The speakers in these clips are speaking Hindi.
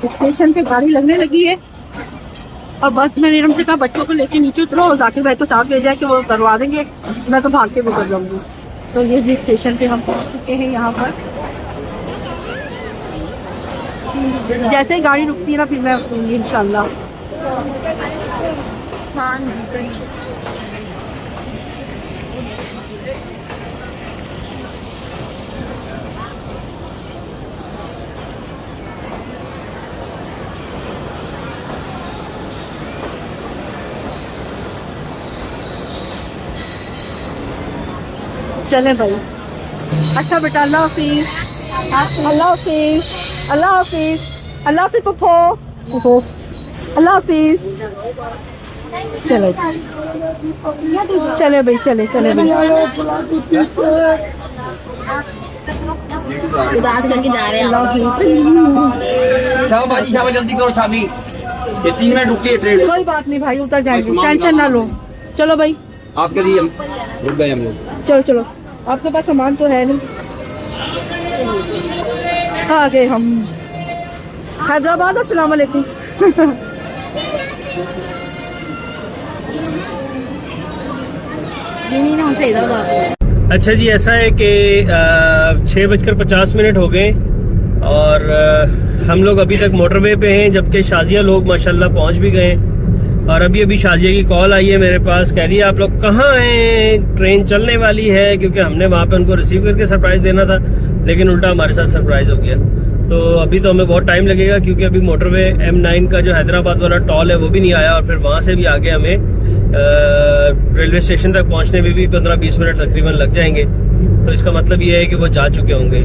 स्टेशन पे गाड़ी लगने लगी है और बस मैंने इनम से कहा बच्चों को लेके नीचे उतरो और जाकिर भाई को साथ ले जाए कि वो करवा देंगे, मैं तो भाग के गुजर जाऊंगी। तो ये जिस स्टेशन पे हम पहुंच चुके हैं यहाँ पर, जैसे ही गाड़ी रुकती है ना फिर मैं उतरूंगी इंशाल्लाह। चले भाई, अच्छा बेटा, अल्लाह हाफिज, अल्लाह हाफिज, अल्लाह हाफिज, अल्लाह हाफिज पप्पो, अल्लाह हाफिज। चले चले भाई, चले चले भाई। उदास करके जा रहे हैं। शाबाजी शाबाश, जल्दी करो शामी, ये 3 मिनट रुकती है ट्रेन। कोई बात नहीं भाई, उतर जाएंगे, टेंशन ना लो। चलो भाई, आपके लिए रुक गए हम लोग। चलो चलो, आपके पास सामान तो है नहीं। आ गए हम हैदराबाद। अस्सलाम वालेकुम। अच्छा जी, ऐसा है कि 6:50 हो गए और हम लोग अभी तक मोटरवे पे हैं, जबकि शाजिया लोग माशाल्लाह पहुंच भी गए। और अभी शाजिया की कॉल आई है मेरे पास, कह रही है आप लोग कहाँ हैं, ट्रेन चलने वाली है, क्योंकि हमने वहाँ पे उनको रिसीव करके सरप्राइज़ देना था, लेकिन उल्टा हमारे साथ सरप्राइज़ हो गया। तो अभी तो हमें बहुत टाइम लगेगा, क्योंकि अभी मोटरवे M9 का जो हैदराबाद वाला टॉल है वो भी नहीं आया, और फिर वहाँ से भी आगे हमें रेलवे स्टेशन तक पहुँचने में भी 15-20 मिनट तकरीबन लग जाएंगे। तो इसका मतलब ये है कि वो जा चुके होंगे।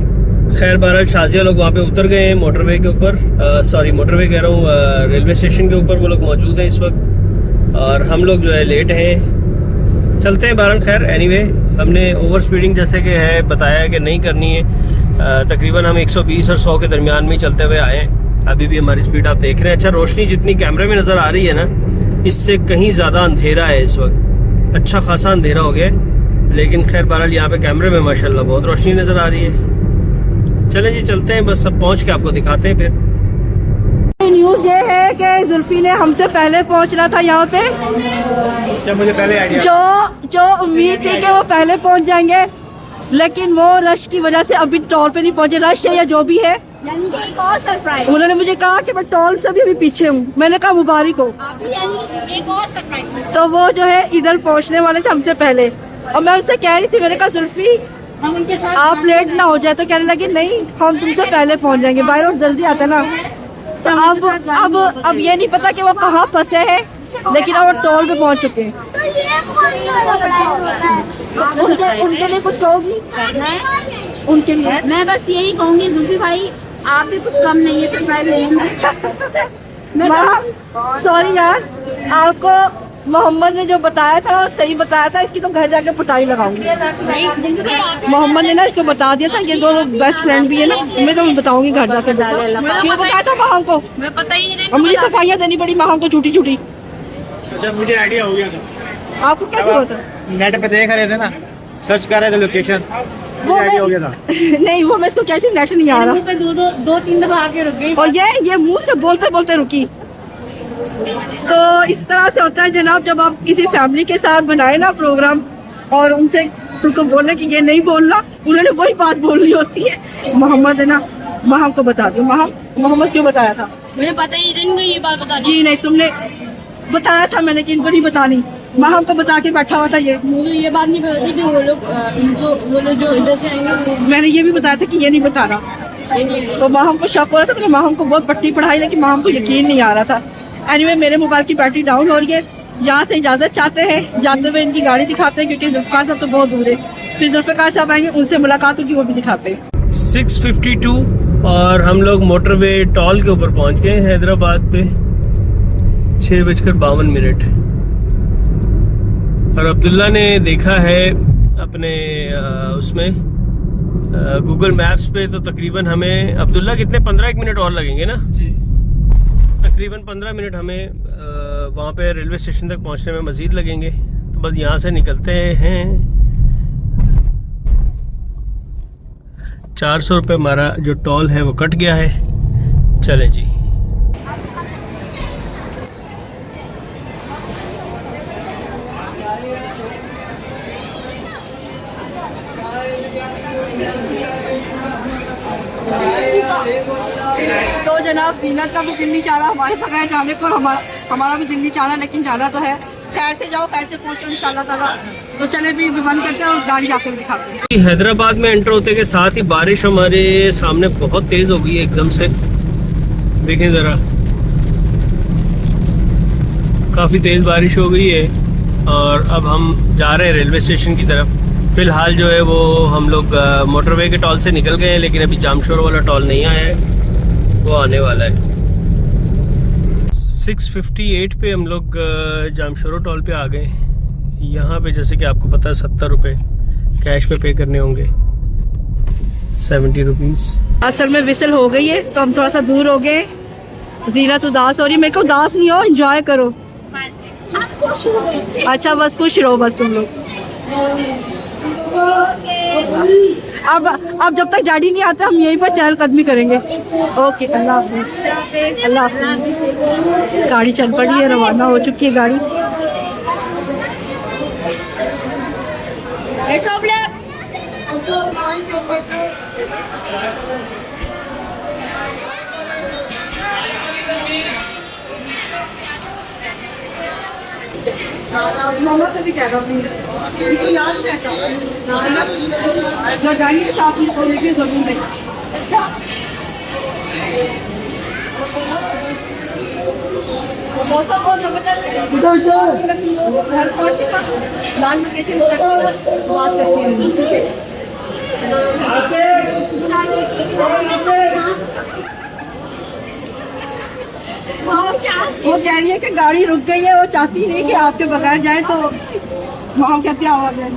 खैर बहरहाल शाजिया लोग वहाँ पे उतर गए हैं मोटरवे के ऊपर, सॉरी मोटरवे कह रहा हूँ, रेलवे स्टेशन के ऊपर वो लोग मौजूद हैं इस वक्त, और हम लोग जो है लेट हैं। चलते हैं बहरहाल। खैर एनीवे, हमने ओवर स्पीडिंग जैसे कि है बताया कि नहीं करनी है। तकरीबन हम 120 और 100 के दरमियान में चलते हुए आए हैं। अभी भी हमारी स्पीड आप देख रहे हैं। अच्छा, रोशनी जितनी कैमरे में नज़र आ रही है ना, इससे कहीं ज़्यादा अंधेरा है इस वक्त, अच्छा खासा अंधेरा हो गया है। लेकिन खैर बहरहाल यहाँ पे कैमरे में माशाल्लाह बहुत रोशनी नज़र आ रही है। चलें जी, चलते हैं, बस अब पहुँच के आपको दिखाते हैं। फिर न्यूज़ ये है कि जुल्फी ने हमसे पहले पहुंचना था यहाँ पे। मुझे पहले आइडिया जो उम्मीद थी कि वो पहले पहुंच जाएंगे, लेकिन वो रश की वजह से अभी टॉल पे नहीं पहुंचे। रश है या जो भी है, यानी कि एक और सरप्राइज। उन्होंने मुझे कहा कि मैं टॉल से भी अभी पीछे हूँ। मैंने कहा मुबारक हो। एक और सरप्राइज। तो वो जो है इधर पहुंचने वाले थे हमसे पहले, और मैं उनसे कह रही थी, मैंने कहा जुल्फी हम उनके साथ आप लेट ना हो जाए, तो कहने लगी नहीं हम तुमसे पहले पहुंच जाएंगे, बाय रोड जल्दी आता ना। तो अब ये नहीं पता कि वो कहाँ फंसे हैं, लेकिन अब वो टोल पे पहुंच चुके हैं। तो उनके लिए कुछ कहोगी? उनके लिए मैं बस यही कहूँगी जुल्फी भाई, आप भी कुछ कम नहीं है सरप्राइज लेने। सॉरी यार, आपको मोहम्मद ने जो बताया था वो सही बताया था। इसकी तो घर जाके पिटाई लगाऊंगी। मोहम्मद ने ना इसको बता दिया था, ये दो बेस्ट फ्रेंड भी है ना, मैं तो बताऊंगी घर जाके। क्यों बताया था माँ को? मैं पता ही नहीं, और मुझे सफाइयाँ देनी पड़ी माँ को छूटी छूटी। जब मुझे आइडिया हो गया था, आपको कैसे होता? नेट पे देख रहे थे ना, सर्च कर रहे थे लोकेशन, वो आइडिया हो गया था। नहीं, वो मैं इसको कैसे नेट नहीं आ रहा। दो तीन दफा आके रुक गई, और ये मुंह से बोलते बोलते रुकी। तो इस तरह से होता है जनाब, जब आप किसी फैमिली के साथ बनाए ना प्रोग्राम और उनसे उनको बोलना कि ये नहीं बोलना, उन्होंने वही बात बोलनी होती है। मोहम्मद है ना, महम को बता दो। मोहम्मद क्यों बताया था? मुझे पता ही नहीं, ये बात बता जी नहीं, तुमने बताया था, मैंने कि इनको नहीं बतानी। महम को बता के बैठा हुआ था ये। मुझे ये बात नहीं पता थी कि वो लोग जो इधर से आएंगे। मैंने ये भी बताया था कि ये नहीं बता रहा। तो महम को शक हो रहा था, मैंने महम को बहुत पट्टी पढ़ाई, लेकिन महम को यकीन नहीं आ रहा था। एनीवे, मेरे मोबाइल की बैटरी डाउन हो रही है। यहाँ से इजाज़त चाहते हैं, जाते हुए इनकी गाड़ी दिखाते हैं, क्योंकि जुल्फ़िकार साहब तो बहुत दूर है। फिर जुल्फ़िकार साहब आएंगे, उनसे मुलाकात होगी, वो भी दिखाते हैं। 6:52 और हम लोग मोटरवे टॉल के ऊपर पहुंच गए हैदराबाद पे। 6:52। और अब्दुल्ला ने देखा है अपने उसमें गूगल मैप्स पे, तो तकरीबन हमें अब्दुल्ला कितने 15 मिनट और लगेंगे ना जी, तकरीबन 15 मिनट हमें वहाँ पे रेलवे स्टेशन तक पहुँचने में मज़ीद लगेंगे। तो बस यहाँ से निकलते हैं। 400 रुपये हमारा जो टोल है वो कट गया है। चलें जी, तो जनाब जीनत का भी दिल नहीं चाह रहा हमारे बगैर जाने को, हमारा भी दिल नहीं चाह रहा, लेकिन जाना तो है। खैर से जाओ, खैर से पहुंचो इंशाल्लाह ताला। तो चले भी बंद करते हैं और गाड़ी जाकर दिखाते हैं। हैदराबाद में एंटर होते के साथ ही बारिश हमारे सामने बहुत तेज हो गई है एकदम से। देखें ज़रा, काफ़ी तेज़ बारिश हो गई है और अब हम जा रहे हैं रेलवे स्टेशन की तरफ। फ़िलहाल जो है वो हम लोग मोटरवे के टॉल से निकल गए हैं, लेकिन अभी जामशोर वाला टॉल नहीं आया है, वो आने वाला है। 6:58 पे हम लोग जामशोर टॉल पे आ गए। यहाँ पे जैसे कि आपको पता है 70 रुपये कैश पे करने होंगे, 70 रुपीज़। असल में विसल हो गई है तो हम थोड़ा सा दूर हो गए। जीनत उदास हो रही है, मेरे को उदास नहीं हो, एंजॉय करो। अच्छा बस खुश रहो बस तुम लोग। अब जब तक डैडी नहीं आते हम यहीं पर चहलकदमी करेंगे। ओके, अल्लाह हाफ़िज़। अल्लाह हाफ़िज़। गाड़ी चल पड़ी है, रवाना हो चुकी है गाड़ी। मामा से भी कह रहा हूँ, याद रहता जाएंगे तो साथ में सोने की जरूर है। मौसम बहुत जबरदस्त लाल लोकेशन बात करती हूँ। वो कह रही है कि गाड़ी रुक गई है, वो चाहती नहीं कि आपके बगैर जाए, तो वहाँ कहते हैं आवाज है।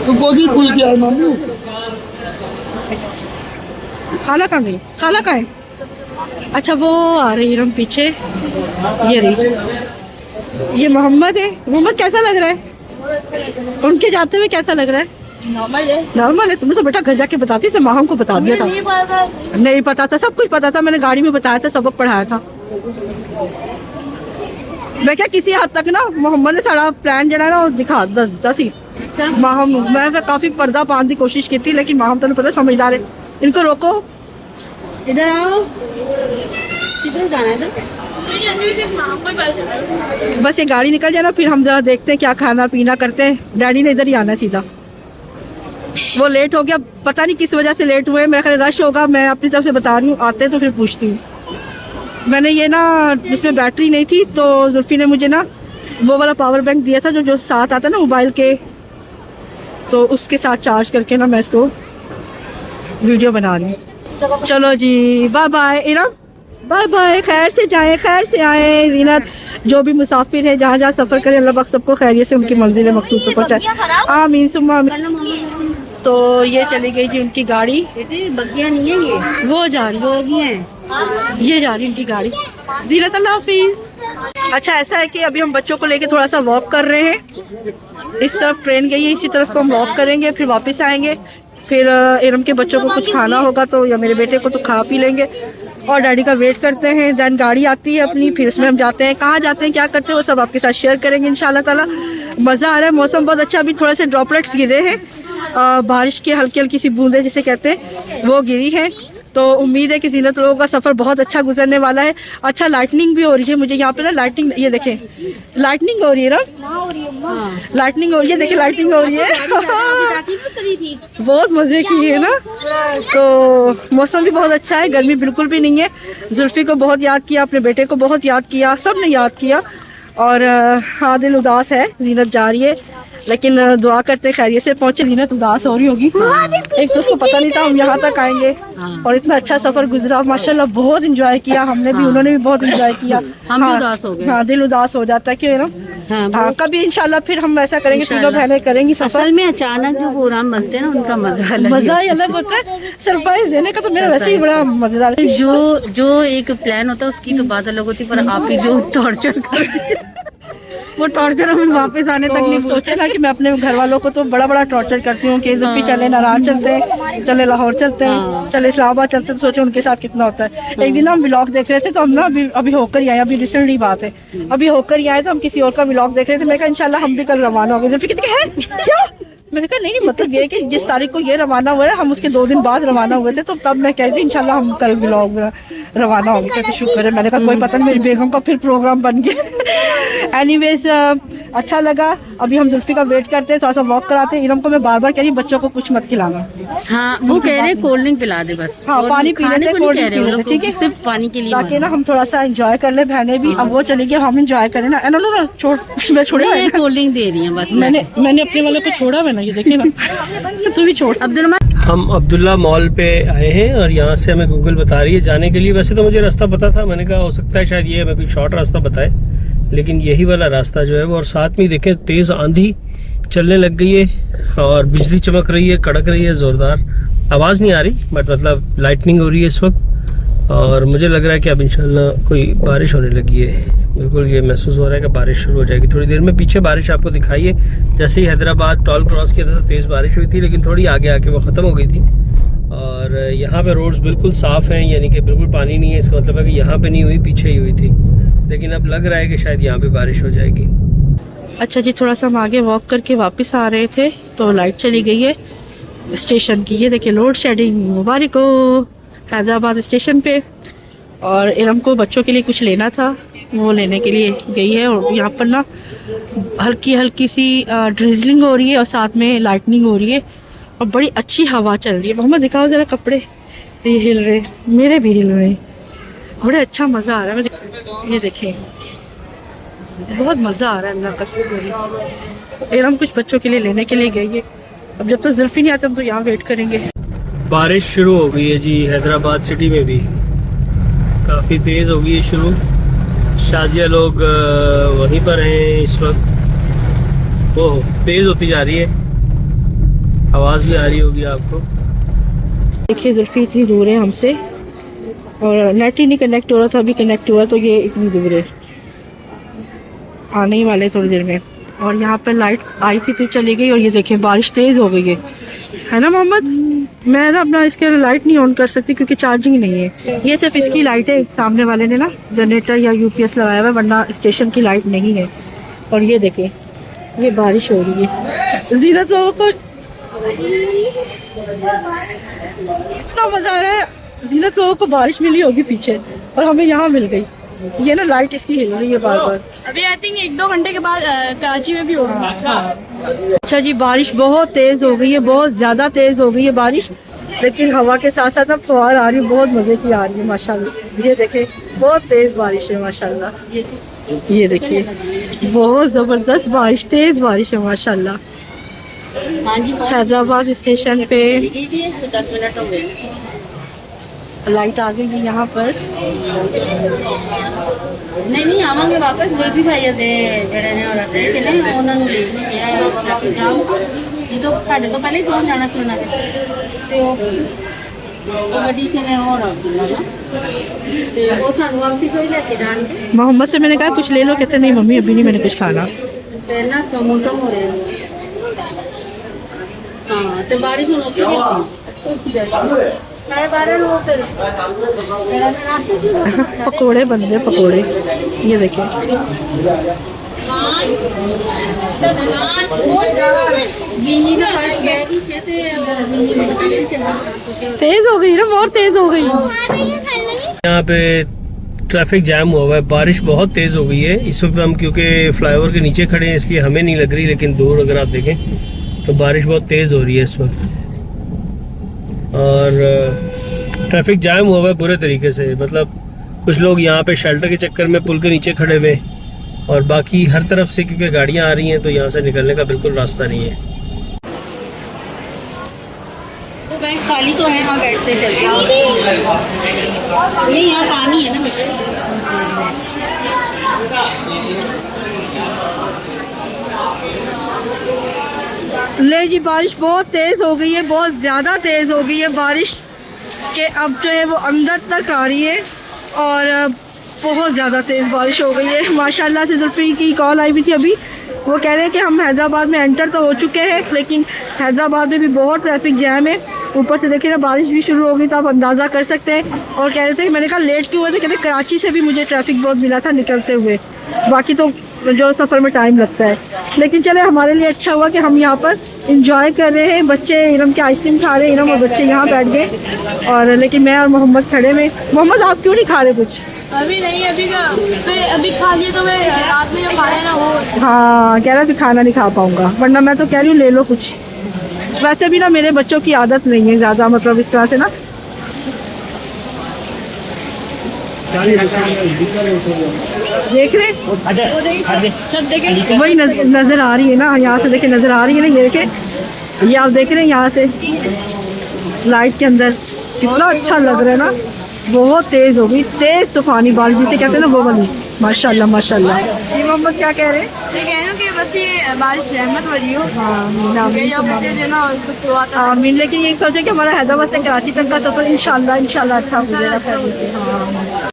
तो गोगी खुल गया है मामू। खाला कहाँ गई? खाला कहाँ है? अच्छा वो आ रही है पीछे, ये रही। ये मोहम्मद है। मोहम्मद कैसा लग रहा है? उनके जाते हुए कैसा लग रहा है? नॉर्मल है। नॉर्मल है। तुमने तो बेटा घर जाके बताती से माहम को बता दिया था। नहीं पता था, सब कुछ पता था, मैंने गाड़ी में बताया था, सबक पढ़ाया था। मैं क्या किसी हद तक ना मोहम्मद ने सारा प्लान जरा ना दिखा दिता सी। माहम मैं काफी पर्दा पाने की कोशिश की थी, लेकिन माहम तो पता समझदार है। इनको रोको, इधर आओ। किधर जाना है? इधर बस ये गाड़ी निकल जाए ना, फिर हम जरा देखते हैं क्या खाना पीना करते हैं। डैडी ने इधर ही आना सीधा। वो लेट हो गया, पता नहीं किस वजह से लेट हुए। मेरा ख्याल रश होगा, मैं अपनी तरफ से बता रही हूँ। आते हैं तो फिर पूछती हूँ। मैंने ये ना इसमें बैटरी नहीं थी, तो जुल्फी ने मुझे ना वो वाला पावर बैंक दिया था जो साथ आता है ना मोबाइल के, तो उसके साथ चार्ज करके ना मैं इसको वीडियो बना रही हूँ। चलो जी, bye bye Iram, bye bye. खैर से जाएं, खैर से आए। जीनत जो भी मुसाफिर है, जहाँ जहाँ सफ़र करें, अल्लाह पाक सबको खैरियत से उनकी मंजिल मकसूद पर पहुँचाए। आमीन सुम्मा आमीन। तो ये चली गई जी उनकी गाड़ी। बग्गियाँ नहीं है ये, वो जा रही है। ये जा रही उनकी गाड़ी। जीनत अल्लाह हाफिज़। अच्छा ऐसा है कि अभी हम बच्चों को लेके थोड़ा सा वॉक कर रहे हैं। इस तरफ ट्रेन गई है, इसी तरफ को हम वॉक करेंगे, फिर वापस आएंगे। फिर इरम के बच्चों को कुछ खाना होगा तो, या मेरे बेटे को तो खा पी लेंगे, और डैडी का वेट करते हैं। दैन गाड़ी आती है अपनी, फिर उसमें हम जाते हैं। कहाँ जाते हैं, क्या करते हैं, वो सब आपके साथ शेयर करेंगे इंशाल्लाह ताला। मज़ा आ रहा है, मौसम बहुत अच्छा। अभी थोड़े से ड्रॉपलेट्स गिरे हैं, बारिश की हल्की हल्की सी बूंदें जिसे कहते हैं, वो गिरी है। तो उम्मीद है कि जीनत लोगों का सफ़र बहुत अच्छा गुजरने वाला है। अच्छा लाइटनिंग भी हो रही है मुझे यहाँ पे ना, लाइटनिंग, ये देखें लाइटनिंग हो रही है ना, लाइटनिंग हो रही है, देखिए लाइटनिंग हो रही है। बहुत मज़े की है ना। तो मौसम भी बहुत अच्छा है, गर्मी बिल्कुल भी नहीं है। जुल्फी को बहुत याद किया, अपने बेटे को बहुत याद किया, सब ने याद किया। और हाँ दिल उदास है, जीनत जा रही है। लेकिन दुआ करते खैरियत से पहुंचे। नीरज उदास हो रही होगी, एक तो उसको पता नहीं था हम यहाँ तक आएंगे और इतना अच्छा सफर गुजरा माशाल्लाह, बहुत एंजॉय किया हमने भी, उन्होंने भी बहुत एंजॉय किया। हम भी उदास हो गए। हाँ, दिल उदास हो जाता है क्यों ना। हाँ, कभी इंशाल्लाह फिर हम ऐसा करेंगे, तीनों बहनें करेंगी सफर। असल में अचानक जो प्रोग्राम बनते हैं ना उनका मजा ही अलग होता है। सरप्राइज देने का तो मेरा वैसे ही बड़ा मजेदार है। जो एक प्लान होता है उसकी तो बात अलग होती है, पर आप ही जो टॉर्चर कर वो टॉर्चर हम वापस आने तक नहीं सोचे ना कि मैं अपने घर वालों को तो बड़ा बड़ा टॉर्चर करती हूँ कि जुल्फी चले नाराज चलते हैं, चले लाहौर चलते हैं, चले इस्लामाबाद चलते हैं, तो सोचे उनके साथ कितना होता है। एक दिन हम व्लॉग देख रहे थे तो हम ना अभी होकर ही आए, अभी रिसेंटली बात है, अभी होकर ही आए तो हम किसी और का व्लॉग देख रहे थे। मैं कहा इंशाल्लाह हम भी कल रवाना हो गए। जुल्फी कहती है क्या? मैंने कहा नहीं मतलब ये कि जिस तारीख को ये रवाना हुआ है हम उसके 2 दिन बाद रवाना हुए थे, तो तब मैं कह रही थी इंशाल्लाह हम कल व्लॉग रवाना होंगे। कहते शुक्र है। मैंने कहा कोई पता नहीं मेरी बेगम का फिर प्रोग्राम बन गया। एनीवेज अच्छा लगा। अभी हम जुल्फी का वेट करते हैं, थोड़ा सा वॉक कराते हैं। इरम को मैं बार बार कह रही बच्चों को कुछ मत खिलाना। हाँ, वो कह रहे हैं कोल्ड ड्रिंक पिला दे बस। हाँ, पानी पी लेते, कोल्ड ड्रिंक पी लेते, ठीक है, सिर्फ पानी के लिए, ताकि ना हम थोड़ा सा एंजॉय कर ले। बहनें भी अब वो चली गई, हम एंजॉय करें ना। नो छोड़, मैं छोड़ा है, कोल्ड ड्रिंक दे रही है बस। मैंने अपने वाले को छोड़ा है ना, ये देखिए ना। तू भी छोड़। हम अब्दुल्ला मॉल पे आए हैं और यहाँ से हमें गूगल बता रही है जाने के लिए। वैसे तो मुझे रास्ता पता था, मैंने कहा हो सकता है शायद ये हमें कोई शॉर्ट रास्ता बताए, लेकिन यही वाला रास्ता जो है वो। और साथ में देखें तेज़ आंधी चलने लग गई है और बिजली चमक रही है, कड़क रही है ज़ोरदार। आवाज़ नहीं आ रही बट मतलब लाइटनिंग हो रही है इस वक्त, और मुझे लग रहा है कि अब इंशाल्लाह कोई बारिश होने लगी है। बिल्कुल ये महसूस हो रहा है कि बारिश शुरू हो जाएगी थोड़ी देर में। पीछे बारिश आपको दिखाई है, जैसे ही हैदराबाद टॉल क्रॉस किया था तो तेज़ बारिश हुई थी, लेकिन थोड़ी आगे आके वो ख़त्म हो गई थी। और यहाँ पे रोड्स बिल्कुल साफ़ हैं, यानी कि बिल्कुल पानी नहीं है। इसका मतलब है कि यहाँ पे नहीं हुई, पीछे ही हुई थी, लेकिन अब लग रहा है कि शायद यहाँ पे बारिश हो जाएगी। अच्छा जी, थोड़ा सा हम आगे वॉक करके वापस आ रहे थे तो लाइट चली गई है स्टेशन की। ये देखिए लोड शेडिंग मुबारक हो हैदराबाद स्टेशन पे। और इरम को बच्चों के लिए कुछ लेना था, वो लेने के लिए गई है। और यहाँ पर ना हल्की हल्की सी ड्रिजलिंग हो रही है और साथ में लाइटनिंग हो रही है और बड़ी अच्छी हवा चल रही है। मोहम्मद दिखाओ ज़रा कपड़े, ये हिल रहे, मेरे भी हिल रहे, बड़े अच्छा मज़ा आ रहा है। ये देखें बहुत मज़ा आ रहा है, अल्लाह का शुक्र है। इरम कुछ बच्चों के लिए लेने के लिए गई है। अब जब तक जुल्फी नहीं आती हम तो यहाँ वेट करेंगे। बारिश शुरू हो गई है जी, हैदराबाद सिटी में भी काफ़ी तेज़ हो गई है शुरू। शाजिया लोग वहीं पर हैं इस वक्त। वो तेज़ होती जा रही है, आवाज़ भी आ रही होगी आपको। देखिए जुल्फी इतनी दूर है हमसे और नेट ही नहीं कनेक्ट हो रहा था, अभी कनेक्ट हुआ तो ये इतनी दूर है, आने ही वाले थोड़ी देर में। और यहाँ पर लाइट आई थी फिर चली गई और ये देखिए बारिश तेज़ हो गई है ना मोहम्मद। मैं ना अपना इसके लाइट नहीं ऑन कर सकती क्योंकि चार्जिंग नहीं है। ये सिर्फ इसकी लाइट है, सामने वाले ने ना जनरेटर या यूपीएस लगाया हुआ है, वरना स्टेशन की लाइट नहीं है। और ये देखें ये बारिश हो रही है। जीरत लोगों को इतना मजा आ रहा है, जीनत लोगों को बारिश मिली होगी पीछे और हमें यहाँ मिल गई। ये ना लाइट इसकी हिल रही है बार बार। अभी आई थिंक 1-2 घंटे के बाद कराची में भी होगा। अच्छा जी, बारिश बहुत तेज हो गई है, बहुत ज्यादा तेज हो गई है बारिश, लेकिन हवा के साथ साथ अब फुहार आ रही है, बहुत मजे की आ रही है माशाल्लाह। ये देखें बहुत तेज बारिश है माशाल्लाह। ये देखिए बहुत जबरदस्त बारिश, तेज बारिश है माशाल्लाह। हैदराबाद स्टेशन पे 10 मिनट हो गए। लाइट आ गई है यहाँ पर। नहीं ਆਵਾਂਗੇ ਵਾਪਸ। ਜਲਦੀ ਭਾਈ ਦੇ ਜਿਹੜੇ ਨੇ ਔਰਤ ਨੇ ਕਿਨੇ ਉਹਨਾਂ ਨੂੰ ਟ੍ਰੈਫਿਕ ਜਾਮ ਜਦੋਂ ਸਾਡੇ ਤੋਂ ਪਹਿਲੇ ਪਹੁੰਚ ਜਾਣਾ ਸੀ ਉਹਨਾਂ ਨੇ, ਤੇ ਉਹ ਗੱਡੀ ਚ ਨੇ और ਤੇ ਉਹ ਸਾਨੂੰ ਆਪਸੀ ਕੋਈ ਲੈ ਕੇ ਜਾਣਗੇ। मोहम्मद से मैंने कहा कुछ ले लो, कहते नहीं मम्मी अभी नहीं, मैंने कुछ खाना। ਤੇ ਨਾ ਸਮੋਸਾ ਹੋ ਰਿਹਾ। ਹਾਂ ਤੇ ਬਾਰਿਸ਼ ਹੁਣ ਉੱਥੇ ਵੀ ਹੋਈ। पकोड़े बन रहे पकोड़े, ये देखिए तेज हो गई ना, बहुत तेज हो गई। यहाँ पे ट्रैफिक जैम हुआ है, बारिश बहुत तेज़ हो गई है इस वक्त। हम क्योंकि फ्लाईओवर के नीचे खड़े हैं इसलिए हमें नहीं लग रही, लेकिन दूर अगर आप देखें तो बारिश बहुत तेज़ हो रही है इस वक्त। और ट्रैफिक जाम हुआ है बुरे तरीके से, मतलब कुछ लोग यहाँ पे शेल्टर के चक्कर में पुल के नीचे खड़े हुए, और बाकी हर तरफ से क्योंकि गाड़ियाँ आ रही हैं तो यहाँ से निकलने का बिल्कुल रास्ता नहीं है। तो बैंक खाली तो है, हाँ बैठते चलते नहीं, यहाँ पानी है ना बेटा। ले जी, बारिश बहुत तेज़ हो गई है, बहुत ज़्यादा तेज़ हो गई है बारिश के अब जो है वो अंदर तक आ रही है और बहुत ज़्यादा तेज़ बारिश हो गई है। माशाल्लाह से जुल्फी की कॉल आई हुई थी अभी, वो कह रहे हैं कि हम हैदराबाद में एंटर तो हो चुके हैं लेकिन हैदराबाद में भी बहुत ट्रैफिक जैम है। ऊपर से देखिए ना बारिश भी शुरू हो गई तो आप अंदाज़ा कर सकते हैं। और कह रहे थे, मैंने कहा लेट क्यों हुए थे, कहते कराची से भी मुझे ट्रैफिक बहुत मिला था निकलते हुए, बाकी तो जो सफ़र में टाइम लगता है। लेकिन चले हमारे लिए अच्छा हुआ कि हम यहाँ पर इंजॉय कर रहे हैं। बच्चे इरम के आइसक्रीम खा रहे हैं, इरम और बच्चे यहाँ बैठ गए और लेकिन मैं और मोहम्मद खड़े में। मोहम्मद आप क्यों नहीं खा रहे कुछ? अभी नहीं, अभी खा लिए तो मैं रात में जब खाने ना हो। हाँ, कह रहा कि खाना नहीं खा पाऊँगा, वरना मैं तो कह रही हूँ ले लो कुछ। वैसे भी ना मेरे बच्चों की आदत नहीं है ज़्यादा, मतलब इस तरह से ना देख रहे वही नजर आ रही है ना, यहाँ से देखे नजर आ रही है ना, ये देखे, ये आप देख रहे हैं यहाँ से लाइट के अंदर कितना अच्छा लग रहा है ना। बहुत तेज हो गई, तेज तूफानी बारिश जिसे कहते हैं ना वो वाली। माशाल्लाह माशाल्लाह। जी मोहम्मद क्या कह रहे हैं? मैं कह रही हूँ कि बस ये बारिश रहमत वाली हो। आमीन। लेकिन ये सोचे कि हमारा हैदराबाद से कराची तक का सफर इंशाल्लाह इंशाल्लाह अच्छा हो जाएगा।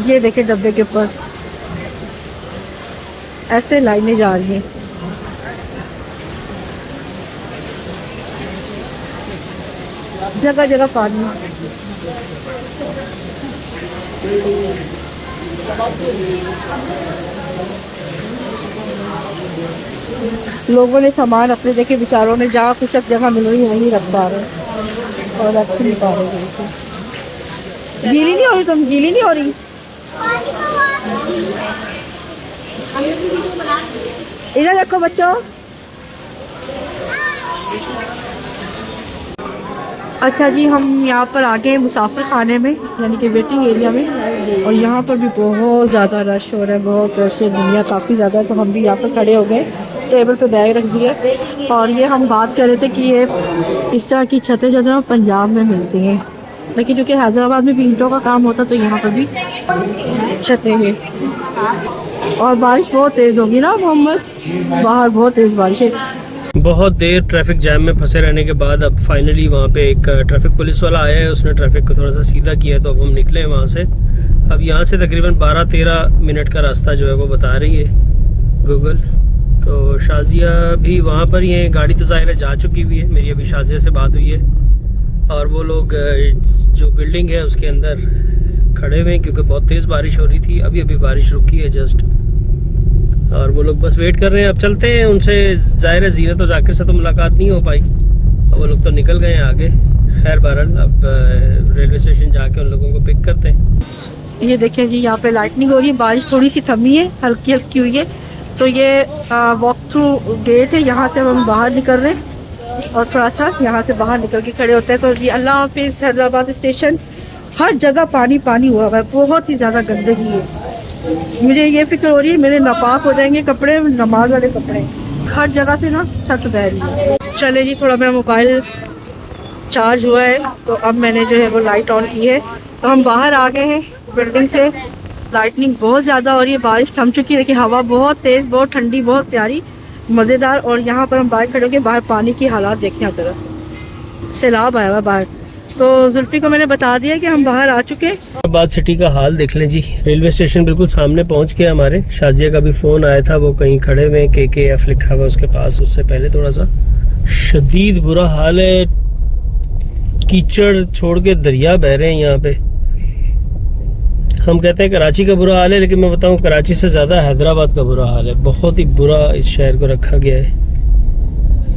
ये देखे डब्बे के ऊपर ऐसे लाइनें जा रही हैं। जगह जगह पानी। लोगों ने सामान अपने देखे, बेचारों ने जहाँ कुछ जगह मिल रही वहीं रख पा रहे और रख नहीं पा रहे। गीली नहीं हो रही तुम? गीली नहीं हो रही? इधर देखो बच्चों। अच्छा जी, हम यहाँ पर आ गए मुसाफिर खाने में, यानी कि वेटिंग एरिया में, और यहाँ पर भी बहुत ज़्यादा रश हो रहा है, बहुत रश है, दुनिया काफ़ी ज़्यादा है। तो हम भी यहाँ पर खड़े हो गए, टेबल पे बैग रख दिए और ये हम बात कर रहे थे कि ये इस तरह की छतें जो है पंजाब में मिलती हैं, लेकिन क्योंकि हैदराबाद में भी ईंटों का काम होता तो यहाँ पर भी छतें हैं। और बारिश बहुत तेज़ होगी ना मोहम्मद, बाहर बहुत तेज़ बारिश है। बहुत देर ट्रैफिक जैम में फंसे रहने के बाद अब फाइनली वहाँ पे एक ट्रैफिक पुलिस वाला आया है, उसने ट्रैफिक को थोड़ा सा सीधा किया है तो अब हम निकले हैं वहाँ से। अब यहाँ से तकरीबन 12-13 मिनट का रास्ता जो है वो बता रही है गूगल। तो शाजिया भी वहाँ पर ही है, गाड़ी तो ज़ाहिर है जा चुकी हुई है, मेरी अभी शाजिया से बात हुई है और वो लोग जो बिल्डिंग है उसके अंदर खड़े हुए हैं क्योंकि बहुत तेज़ बारिश हो रही थी। अभी अभी बारिश रुकी है जस्ट, और वो लोग बस वेट कर रहे हैं। अब चलते हैं उनसे, ज़ाहिर है ज़ीनत और जाकिर से तो मुलाकात नहीं हो पाई, अब वो लोग तो निकल गए हैं आगे। खैर बहरहाल अब रेलवे स्टेशन जाके उन लोगों को पिक करते हैं। ये देखिए जी, यहाँ पे लाइटनिंग हो रही है, बारिश थोड़ी सी थमी है, हल्की हल्की हुई है। तो ये वॉक थ्रू गेट है, यहाँ से हम बाहर निकल रहे हैं और थोड़ा सा यहाँ से बाहर निकल के खड़े होते हैं। तो जी अल्लाह हाफिज़ हैदराबाद स्टेशन। हर जगह पानी पानी हुआ हुआ है, बहुत ही ज़्यादा गंदगी है। मुझे ये फिक्र हो रही है मेरे नापाक हो जाएंगे कपड़े, नमाज वाले कपड़े, हर जगह से ना छत बह रही है। चले जी, थोड़ा मेरा मोबाइल चार्ज हुआ है तो अब मैंने जो है वो लाइट ऑन की है। तो हम बाहर आ गए हैं बिल्डिंग से, लाइटनिंग बहुत ज़्यादा हो रही है, बारिश थम चुकी है लेकिन हवा बहुत तेज़, बहुत ठंडी, बहुत प्यारी, मज़ेदार। और यहाँ पर हम बाहर खड़े होंगे, बाहर पानी की हालात देखें, हर तरफ सैलाब आया हुआ बाहर। तो जुल्फी को मैंने बता दिया कि हम बाहर आ चुके हैं। बाद सिटी का हाल देख लें जी, रेलवे स्टेशन बिल्कुल सामने पहुंच गया हमारे। शाजिया का भी फ़ोन आया था, वो कहीं खड़े हुए KKF लिखा हुआ उसके पास, उससे पहले थोड़ा सा शदीद बुरा हाल है, कीचड़ छोड़ के दरिया बह रहे हैं यहाँ पे। हम कहते हैं कराची का बुरा हाल है, लेकिन मैं बताऊँ कराची से ज़्यादा हैदराबाद का बुरा हाल है, बहुत ही बुरा इस शहर को रखा गया है।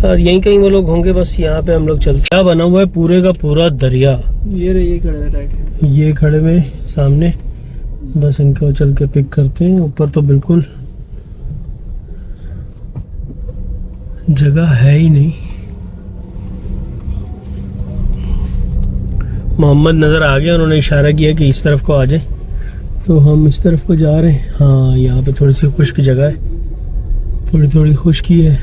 और यहीं कहीं वो लोग होंगे, बस यहाँ पे हम लोग चलते। क्या बना हुआ है पूरे का पूरा दरिया, ये खड़े हुए सामने, बस इनको चल के पिक करते हैं। ऊपर तो बिल्कुल जगह है ही नहीं। मोहम्मद नज़र आ गया, उन्होंने इशारा किया कि इस तरफ को आ जाए, तो हम इस तरफ को जा रहे हैं। हाँ, यहाँ पे थोड़ी सी खुश्क जगह है, थोड़ी थोड़ी खुश्की है।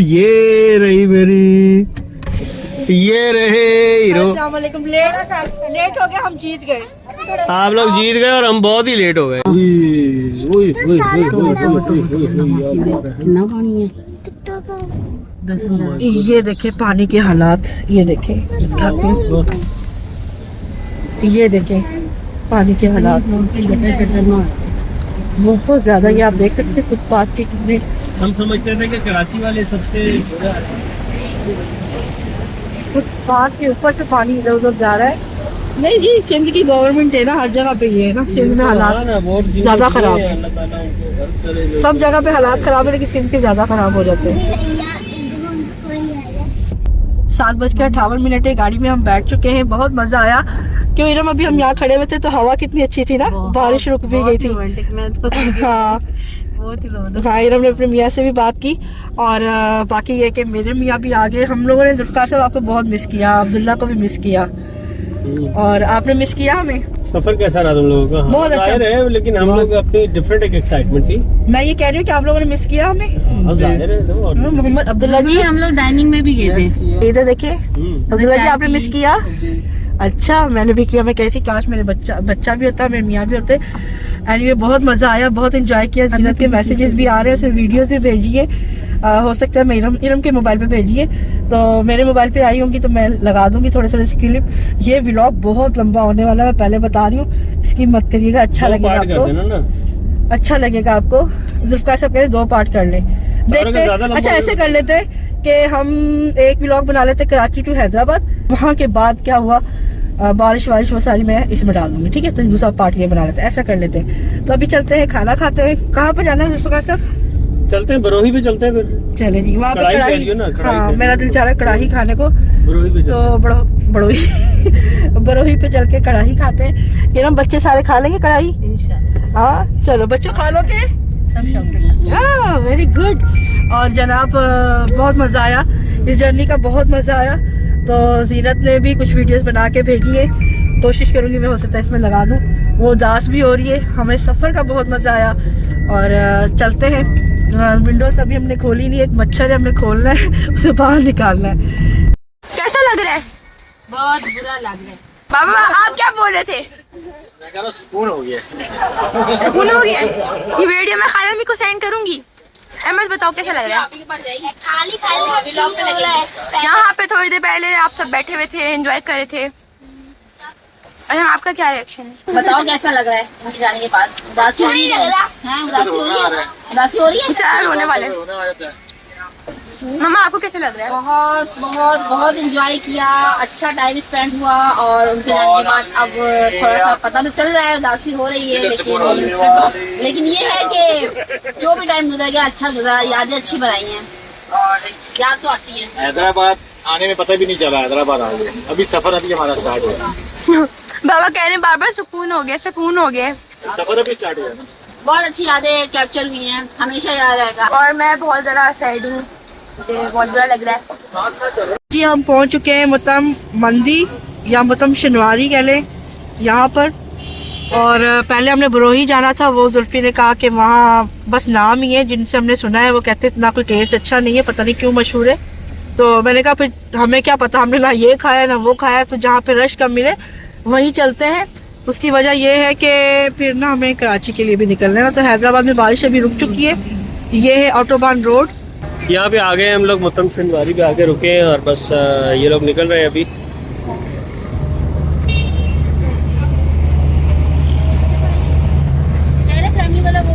ये रही मेरी, ये रहे हीरो। अस्सलामुअलैकुम। लेट हो गया, हम जीत गए। आप लोग जीत गए और हम बहुत ही लेट हो गए। कितना पानी है? ये देखे पानी के हालात, ये देखे, ये देखे पानी के हालात बहुत ज्यादा। ये आप देख सकते हैं फुटपाथ के कितने। हम समझते थे कि कराची वाले सबसे फुटपाथ के ऊपर से पानी इधर उधर जा रहा है। नहीं जी, सिंध की गवर्नमेंट है ना, हर जगह पे ये है ना। सिंध में हालात ज्यादा खराब है, सब जगह पे हालात खराब है, लेकिन सिंध के ज्यादा खराब हो जाते हैं। 7:58 है, गाड़ी में हम बैठ चुके हैं। बहुत मजा आया। क्यों इरम, अभी हम यहाँ खड़े हुए थे तो हवा कितनी अच्छी थी ना, बारिश रुक भी गई थी। हाँ हाँ, इरम ने अपने मियाँ से भी बात की। और बाकी ये कि मेरे मियाँ भी आ गए। हम लोगों ने जुल्फकार साहब आपको बहुत मिस किया, अब्दुल्ला को भी मिस किया, और आपने मिस किया हमें। सफर कैसा रहा तुम लोगों का? बहुत अच्छा है, लेकिन हम लोग अपनी डिफरेंट एक एक्साइटमेंट थी। मैं ये कह रही हूँ कि आप लोगों ने मिस किया हमें। जाहिर है। मोहम्मद अब्दुल्ला जी, हम लोग डाइनिंग में भी गए थे। इधर देखे अब्दुल्ला जी, आपने मिस किया। अच्छा, मैंने भी किया। मैं कह रही थी काश मेरे बच्चा भी होता, मेरे मियाँ भी होते। एनीवे, बहुत मजा आया, बहुत एंजॉय किया। जीनत के मैसेजेस भी आ रहे हैं, सिर्फ वीडियोस भी भेजिए। हो सकता है मैं इरम के मोबाइल पे भेजिए, तो मेरे मोबाइल पे आई होंगी तो मैं लगा दूंगी थोड़े थोड़े से क्लिप। ये व्लॉग बहुत लंबा होने वाला है, मैं पहले बता रही हूँ। इसकी मत करिएगा, अच्छा लगेगा आपको, अच्छा लगेगा आपको। जुल्फकार साहब कह रहे 2 पार्ट कर ले, देखते हैं। अच्छा, ऐसे कर लेते हैं कि हम एक व्लॉग बना लेते कराची टू हैदराबाद, वहाँ के बाद क्या हुआ, बारिश वारिश वो सारी मैं इसमें डाल दूंगी, ठीक है। तो दूसरा पार्ट ये बना लेते हैं, ऐसा कर लेते हैं। तो अभी चलते हैं, खाना खाते हैं। कहाँ पर जाना है जुल्फकार साहब? चलते हैं बरोही पे, चलते हैं फिर। चले जी, वहाँ पे कढ़ाई कढ़ाई। कह रही हो ना, कढ़ाई हाँ, कह मेरा दिल चाह रहा है कढ़ाई खाने को, बरोही पे तो बड़ोही बरोही पे चल के कढ़ाई खाते हैं। ये ना बच्चे सारे खा लेंगे कढ़ाई। हाँ चलो बच्चों, खा लोगे? हाँ, वेरी गुड। और जनाब, बहुत मजा आया, इस जर्नी का बहुत मजा आया। तो जीनत ने भी कुछ वीडियोस बना के भेजी है, कोशिश करूंगी मैं, हो सकता है इसमें लगा दूं। वो उदास भी हो रही है। हमें सफर का बहुत मजा आया। और चलते हैं। विंडोज अभी हमने खोली नहीं, एक मच्छर है, हमने खोलना है, उसे बाहर निकालना है। कैसा लग रहा है? बहुत बुरा लग रहा है। बाबा, आप क्या बोल रहे थे? सुकून हो गया। सुकून हो गया। ये वीडियो मैं खाया को सेंड करूंगी। अहमद बताओ कैसा लग रहा है? यहाँ पे थोड़ी देर पहले आप सब बैठे हुए थे, एंजॉय कर रहे थे। अरे आपका क्या रिएक्शन है? बताओ कैसा लग रहा है उनके जाने के बाद? उदासी हो रही है? हाँ, उदासी हो रही है, उदासी हो रही है। चार होने वाले। मामा, आपको कैसे लग रहा है? बहुत बहुत बहुत एंजॉय किया, अच्छा टाइम स्पेंड हुआ। और उनके जाने के बाद अब थोड़ा सा पता तो चल रहा है उदासी हो रही है, लेकिन ये है कि जो भी टाइम गुजर गया अच्छा गुजरा, यादें अच्छी बनाई हैं और याद तो आती है। हैदराबाद आने में पता भी नहीं चला, हैदराबाद आ गए। अभी सफर अभी हमारा स्टार्ट हुआ। बाबा कह रहे हैं बार बार सुकून हो गया, सुकून हो गया। सफर अभी स्टार्ट हुआ। बहुत अच्छी यादें कैप्चर हुई हैं, हमेशा याद रहेगा। और मैं बहुत ज़रा सैड हूँ, बहुत बुरा लग रहा है जी। हम पहुँच चुके हैं मुतम मंदी या मुतम शनवारी कह लें यहाँ पर। और पहले हमने बरोही जाना था, वो जुल्फी ने कहा कि वहाँ बस नाम ही है, जिनसे हमने सुना है वो कहते इतना कोई टेस्ट अच्छा नहीं है, पता नहीं क्यों मशहूर है। तो मैंने कहा फिर हमें क्या पता, हमने ना ये खाया ना वो खाया, तो जहाँ पे रश कम मिले वहीं चलते हैं। उसकी वजह ये है कि फिर ना हमें कराची के लिए भी निकलना है। तो हैदराबाद में बारिश अभी रुक चुकी है। ये है ऑटोबान रोड। यहाँ पे आ गए हम लोग, मुतम शनवारी पे आके रुके हैं और बस ये लोग निकल रहे हैं अभी। फैमिली वाला वो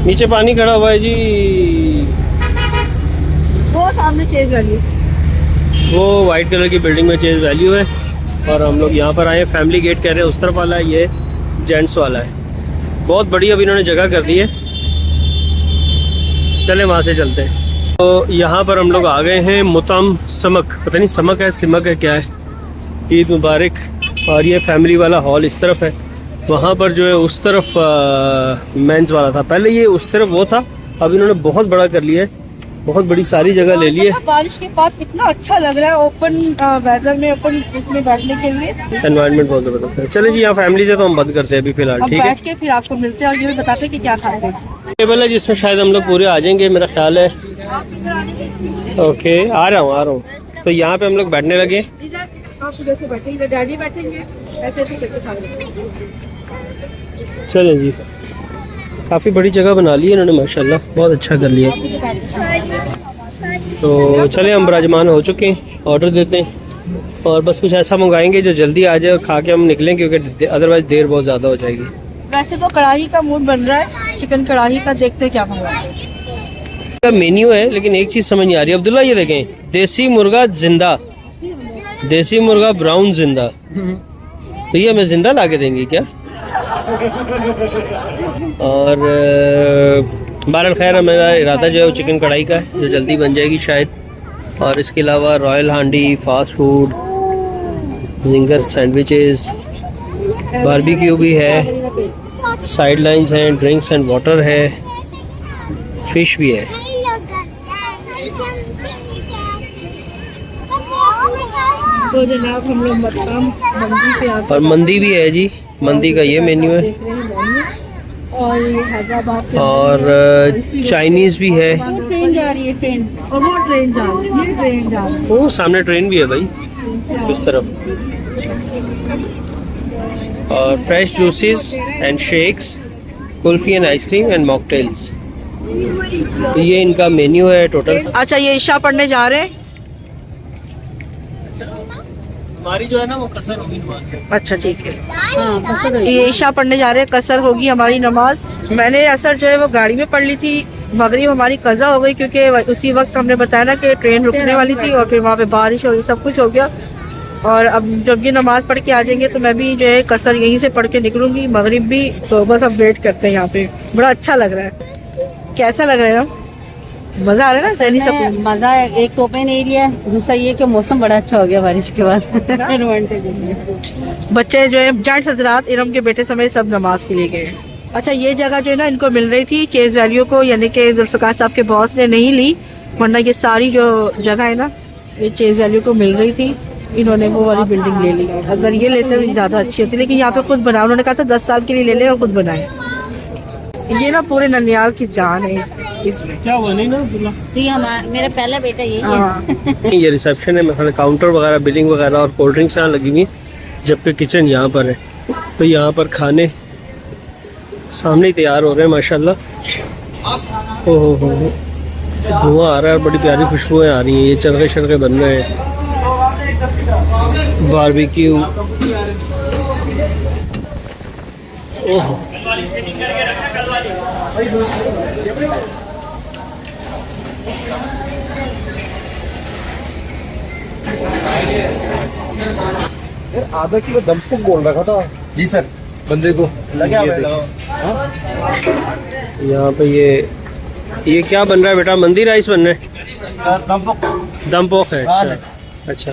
नीचे पानी खड़ा हुआ है जी, वो सामने चेज वाली, वो वाइट कलर की बिल्डिंग में चेज वैल्यू है। और हम लोग यहाँ पर आए, फैमिली गेट कह रहे हैं, उस तरफ वाला है, ये जेंट्स वाला है। बहुत बड़ी अभी इन्होंने जगह कर दी है, चले वहाँ से चलते हैं। तो यहाँ पर हम लोग आ गए हैं मुतम समक, पता नहीं समक है सिमक है क्या है। ईद मुबारक। और ये फैमिली वाला हॉल इस तरफ है, वहाँ पर जो है उस तरफ मेंस वाला था। पहले ये उस तरफ वो था, अब इन्होंने बहुत बड़ा कर लिया है, बहुत बड़ी सारी जगह ले ली है। बारिश के बाद कितना अच्छा लग रहा है ओपन वेदर में, ओपन में बैठने के लिए। एनवायरनमेंट बहुत जबरदस्त है। चले जी, यहाँ फैमिली से तो हम बंद करते हैं अभी फिलहाल, अब ठीक है। बैठ के फिर आपको मिलते हैं और ये भी बताते हैं कि क्या खाएंगे। टेबल है जिसमें शायद हम लोग पूरे आ जाएंगे, मेरा ख्याल है। ओके, आ रहा हूँ। तो यहाँ पे हम लोग बैठने लगे। आप उधर से बैठेंगे, डैडी बैठेंगे, ऐसे ऐसे करके सारे। चलें जी, काफ़ी बड़ी जगह बना ली है इन्होंने माशाल्लाह, बहुत अच्छा कर लिया। तो चले, हम विराजमान हो चुके हैं, ऑर्डर देते हैं और बस कुछ ऐसा मंगाएंगे जो जल्दी आ जाए और खा के हम निकलें, क्योंकि अदरवाइज देर बहुत ज़्यादा हो जाएगी। वैसे तो कढ़ाई का मूड बन रहा है, चिकन कढ़ाई का, देखते हैं क्या मंगाएंगे। का मेन्यू है, लेकिन एक चीज़ समझ नहीं आ रही। अब्दुल्ला ये देखें, देसी मुर्गा जिंदा, देसी मुर्गा ब्राउन जिंदा। भैया हमें जिंदा ला के देंगे क्या? और बहरहाल खैर, हमारा इरादा जो है वो चिकन कढ़ाई का है, जो जल्दी बन जाएगी शायद। और इसके अलावा रॉयल हांडी, fast food, ginger sandwiches, barbecue भी है, साइड लाइन्स हैं, ड्रिंक्स एंड वाटर है, फिश भी है। तो जनाब हम लोग मकाम मंदी पे आते और मंदी भी है जी, मंदी का ये मेन्यू है। देख रहे हैं मेन्यू। और ये हैदराबाद के और चाइनीज़ भी है। वो ट्रेन जा रही है, ट्रेन, और वो ट्रेन जा रही है, ये ट्रेन जा रही है। वो सामने ट्रेन भी है भाई, इस तरफ। और fresh juices and shakes, kulfi and ice cream and mocktails, तो ये इनका मेन्यू है टोटल। अच्छा, ये इशा पढ़ने जा रहे हैं। हमारी जो है ना वो कसर होगी नमाज से। अच्छा ठीक है, ये इशा पढ़ने जा रहे हैं, कसर होगी हमारी नमाज। मैंने असर जो है वो गाड़ी में पढ़ ली थी, मगरिब हमारी कज़ा हो गई, क्योंकि उसी वक्त हमने बताया ना कि ट्रेन रुकने वाली थी और फिर वहाँ पे बारिश हो गई, सब कुछ हो गया। और अब जब ये नमाज पढ़ के आ जाएंगे तो मैं भी जो है कसर यहीं से पढ़ के निकलूंगी, मगरिब भी। तो बस अब वेट करते हैं यहाँ पे। बड़ा अच्छा लग रहा है। कैसा लग रहा है ना? मजा आ रहा है ना? सहनी सब मजा है। एक तो ओपन एरिया है, दूसरा ये कि मौसम बड़ा अच्छा हो गया बारिश के बाद। बच्चे जो है जेंट्स हजरात, इरम के बेटे समेत सब नमाज के लिए गए। अच्छा, ये जगह जो है ना इनको मिल रही थी चेज वैल्यू को, यानी कि जुल्फिकार साहब के बॉस ने नहीं ली, वरना ये सारी जो जगह है ना ये चेज वैल्यू को मिल रही थी। इन्होंने वो वाली बिल्डिंग ले ली। अगर ये लेते हुए ज़्यादा अच्छी होती, लेकिन यहाँ पे खुद बनाया। उन्होंने कहा था 10 साल के लिए ले लें और खुद बनाए। ये ना पूरे ननियाल की जान है इसमें। क्या हुआ नहीं ना अब्दुल्ला? तो ये मेरा पहला बेटा यही है। हाँ। ये रिसेप्शन है, मतलब काउंटर वगैरह, बिलिंग वगैरह और कोल्ड ड्रिंक्स यहाँ लगी हुई है, जबकि किचन यहाँ पर है। तो यहाँ पर खाने सामने ही तैयार हो रहे हैं माशाल्लाह। ओहो हो, धुआं आ रहा है, बड़ी प्यारी खुशबुएं आ रही हैं। ये चरखे शरखे बन रहे हैं, बारबेक्यू। ओहो, आधा किलो दमपुक बोल रखा था जी सर। बंदे को। लगा यहाँ पे ये क्या बन रहा है बेटा? मंदी राइस बन रहा है, दम पोख है। अच्छा अच्छा,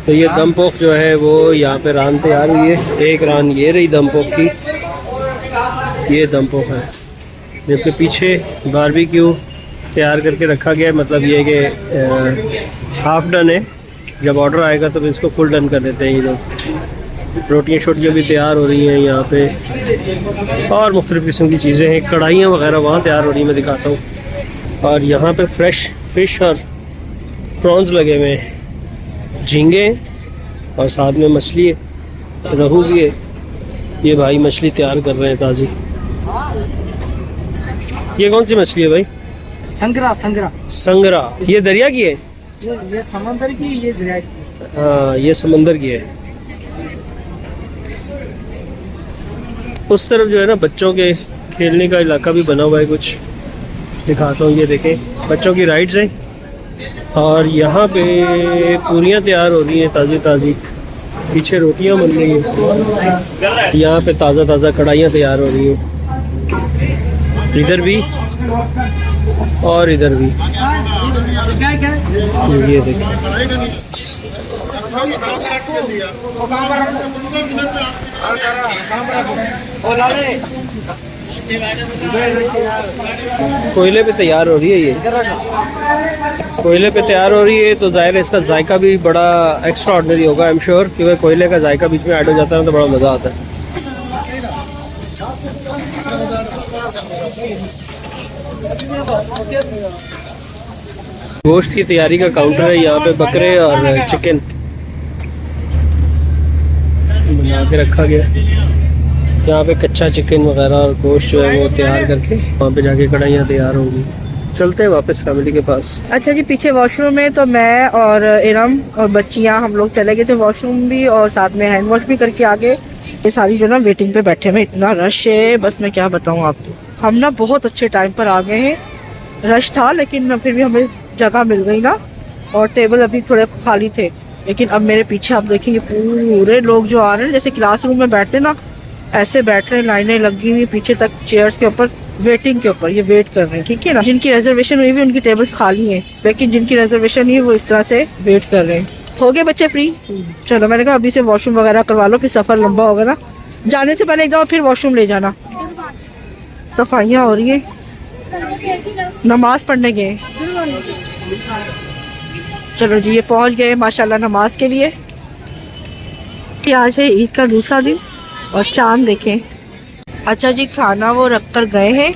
तो ये दम पोख जो है वो यहाँ पे रान तैयार हुई है। एक रान ये रही दम पोख की, ये दम पोख है, जबकि पीछे बारबेक्यू तैयार करके रखा गया है। मतलब ये कि हाफ डन है, जब ऑर्डर आएगा तो इसको फुल डन कर देते हैं ये लोग। रोटियाँ शोटियाँ भी तैयार हो रही हैं यहाँ पे, और मुख्तलिफ़ किस्म की चीज़ें हैं। कढ़ाइयाँ वगैरह वहाँ तैयार हो रही हैं, मैं दिखाता हूँ। और यहाँ पे फ्रेश फिश और प्रॉन्स लगे हुए हैं, झींगे और साथ में मछली है, रहू भी है। ये भाई मछली तैयार कर रहे हैं ताज़ी। ये कौन सी मछली है भाई? संगरा संगरा। संगरा। ये दरिया की है? ये समंदर की, ये दरिया की। हाँ, ये समंदर की है। उस तरफ जो है ना बच्चों के खेलने का इलाका भी बना हुआ है, कुछ दिखाता हूँ। ये देखें, बच्चों की राइड्स हैं। और यहाँ पे पूरियाँ तैयार हो रही हैं ताज़ी ताज़ी, पीछे रोटियाँ बन रही हैं, यहाँ पे ताज़ा ताज़ा कढ़ाइयाँ तैयार हो रही हैं, इधर भी और इधर भी। ये देखें, कोयले पे तैयार हो रही है ये, कोयले पे तैयार हो रही है तो जाहिर है इसका जायका भी बड़ा एक्स्ट्रा ऑर्डिनरी होगा। आई एम श्योर क्योंकि कोयले का जायका बीच में ऐड हो जाता है तो बड़ा मज़ा आता है। गोश्त की तैयारी का काउंटर है यहाँ पे, बकरे और चिकन बना के रखा गया। यहाँ पे कच्चा चिकन वगैरह और गोश्त जो है वो तैयार करके वहाँ पे जाके कढ़ाइयाँ तैयार होंगी। चलते हैं वापस फैमिली के पास। अच्छा जी, पीछे वॉशरूम है तो मैं और इरम और बच्चियाँ हम लोग चले गए थे वॉशरूम भी और साथ में हैंड वॉश भी करके आ गए। ये सारी जो ना वेटिंग पे बैठे हुए, इतना रश है बस मैं क्या बताऊँ आपको। हम ना बहुत अच्छे टाइम पर आ गए हैं, रश था लेकिन फिर भी हमें जगह मिल गई ना, और टेबल अभी थोड़े खाली थे। लेकिन अब मेरे पीछे आप देखेंगे पूरे लोग जो आ रहे हैं, जैसे क्लासरूम में बैठते ना ऐसे बैठ रहे हैं, लाइनें लगी हुई पीछे तक चेयर्स के ऊपर, वेटिंग के ऊपर, ये वेट कर रहे हैं, ठीक है ना। जिनकी रिजर्वेशन हुई भी उनकी टेबल्स खाली हैं, लेकिन जिनकी रिजर्वेशन नहीं वो इस तरह से वेट कर रहे हैं। हो गए बच्चे फ्री? चलो, मैंने कहा अभी से वॉशरूम वगैरह करवा लो, फिर सफ़र लंबा होगा ना, जाने से पहले एक दफ़ा फिर वॉशरूम ले जाना। सफाइयाँ हो रही हैं, नमाज पढ़ने गए। चलो जी, ये पहुंच गए माशाल्लाह नमाज के लिए। आज है ईद का दूसरा दिन और चांद देखें। अच्छा जी, खाना वो रख कर गए हैं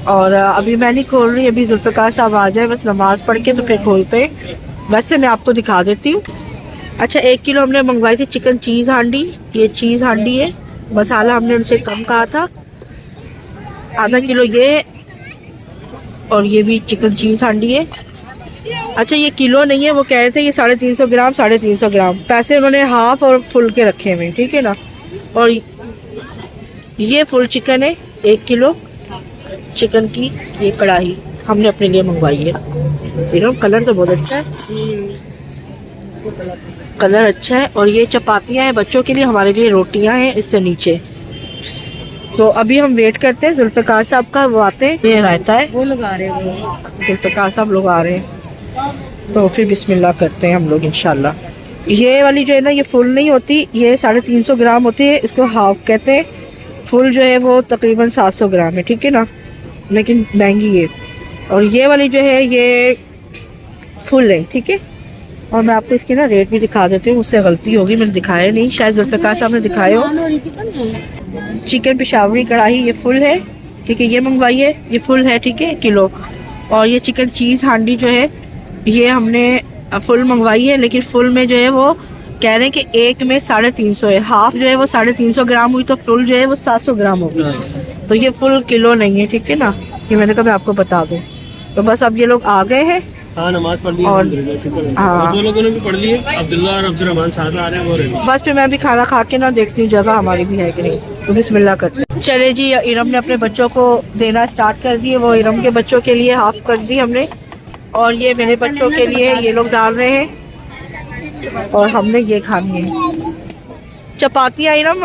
और अभी मैं नहीं खोल रही, अभी जुल्फ़िकार साहब आ जाए बस नमाज पढ़ के तो फिर खोलते हैं। वैसे मैं आपको दिखा देती हूँ। अच्छा, 1 किलो हमने मंगवाई थी चिकन चीज़ हांडी, ये चीज़ हांडी है। मसाला हमने उनसे कम कहा था, आधा किलो ये, और ये भी चिकन चीज़ हांडी है। अच्छा, ये किलो नहीं है, वो कह रहे थे ये 350 ग्राम 350 ग्राम, पैसे उन्होंने हाफ और फुल के रखे हुए, ठीक है ना। और ये फुल चिकन है 1 किलो चिकन की, ये कढ़ाई हमने अपने लिए मंगवाई है। कलर तो बहुत अच्छा है, कलर अच्छा है। और ये चपातियाँ हैं बच्चों के लिए, हमारे लिए रोटियाँ हैं इससे नीचे। तो अभी हम वेट करते हैं जुल्फ़िकार साहब का, वो आते हैं। ये रायता है, वो लगा रहे हैं, जुल्फ़िकार साहब लोग आ रहे हैं तो फिर बिस्मिल्लाह करते हैं हम लोग इंशाल्लाह। ये वाली जो है ना, ये फुल नहीं होती, ये 350 ग्राम होती है, इसको हाफ कहते हैं। फुल जो है वो तकरीबन 700 ग्राम है, ठीक है ना, लेकिन महंगी है। और ये वाली जो है ये फुल है, ठीक है। और मैं आपको इसके ना रेट भी दिखा देती हूँ, मुझसे गलती होगी मैंने दिखाया नहीं, शायद जुल्फ़िकार साहब ने दिखाए हो। चिकन पेशावरी कढ़ाई ये फुल है, ठीक है, ये मंगवाई है, ये फुल है, ठीक है, किलो। और ये चिकन चीज़ हांडी जो है ये हमने फुल मंगवाई है, लेकिन फुल में जो है वो कह रहे हैं कि एक में 350 है, हाफ जो है वो 350 ग्राम हुई, तो फुल जो है वो 700 ग्राम होगी। तो ये फुल किलो नहीं है, ठीक है ना, ये मैंने कहा मैं आपको बता दूँ। तो बस अब ये लोग आ गए हैं। हाँ, नमाज पढ़ ली और हाँ, वो लोगों ने भी पढ़ ली है। अब्दुल्ला और अब्दुर्रहमान साहब आ रहे हैं, वो रहे। बस फिर मैं भी खाना खा के ना देखती हूँ जगह हमारी भी है कि नहीं, तो बिस्मिल्लाह करते हैं। चले जी, इरम ने अपने बच्चों को देना स्टार्ट कर दिए, वो इरम के बच्चों के लिए हाफ कर दी हमने, और ये मेरे बच्चों के लिए ये लोग डाल रहे हैं, और हमने ये खानी है। चपातियाँ इरम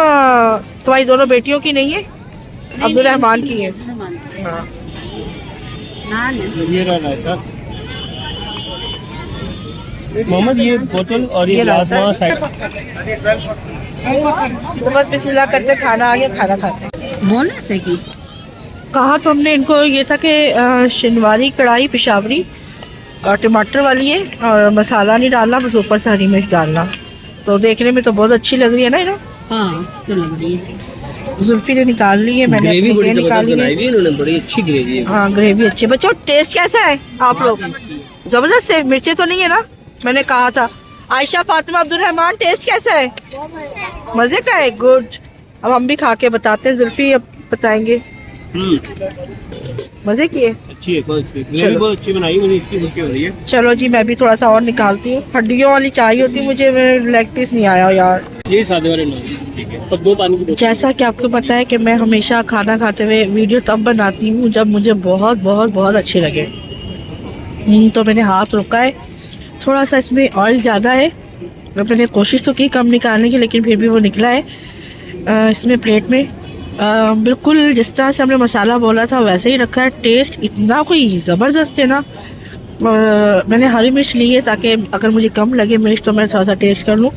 तुम्हारी दोनों बेटियों की नहीं है, अब्दुर्रहमान की है। हाँ, ये रायता मोहम्मद, ये बोतल और ये गिलास वहाँ साइड। तो बस बिस्मिल्लाह करते, खाना आ गया, खाना खाते हैं। बोले से की कहा तो हमने इनको ये था कि शिनवारी कढ़ाई पेशावरी और टमाटर वाली है, और मसाला नहीं डालना, बस ऊपर से हरी मिर्च डालना। तो देखने में तो बहुत अच्छी लग रही है ना, ये ना। हाँ, तो लग रही है। जुल्फी ने निकाल ली है, मैंने ग्रेवी बड़ी निकाली जबरदस्त है। बनाई हुई है इन्होंने, बड़ी अच्छी ग्रेवी है। हाँ, ग्रेवी अच्छी। बच्चों टेस्ट कैसा है आप लोग? जबरदस्त है, मिर्ची तो नहीं है ना, मैंने कहा था। आयशा फातिमा अब्दुर्रहमान, टेस्ट कैसा है? मजे का है, गुड। अब हम भी खा के बताते हैं, जुल्फी अब बताएंगे। मजे की है, अच्छी है, बहुत अच्छी ग्रेवी, बहुत अच्छी बनाई मुझे, इसकी खुशी हो रही है। चलो जी, मैं भी थोड़ा सा और निकालती हूँ। हड्डियों वाली चाहिए होती मुझे, लेग पीस नहीं आया यार। ये सादे वाले नान, ठीक है, और 2 पानी की बोतल। जैसा कि आपको पता है कि मैं हमेशा खाना खाते हुए वीडियो तब बनाती हूँ जब मुझे बहुत बहुत बहुत अच्छे लगे। तो मैंने हाथ रोका है, थोड़ा सा इसमें ऑयल ज़्यादा है, मैंने कोशिश तो की कम निकालने की, लेकिन फिर भी वो निकला है। इसमें प्लेट में बिल्कुल जिस तरह से हमने मसाला बोला था वैसे ही रखा है। टेस्ट इतना कोई ज़बरदस्त है ना। मैंने हरी मिर्च ली है ताकि अगर मुझे कम लगे मिर्च तो मैं थोड़ा सा टेस्ट कर लूँ।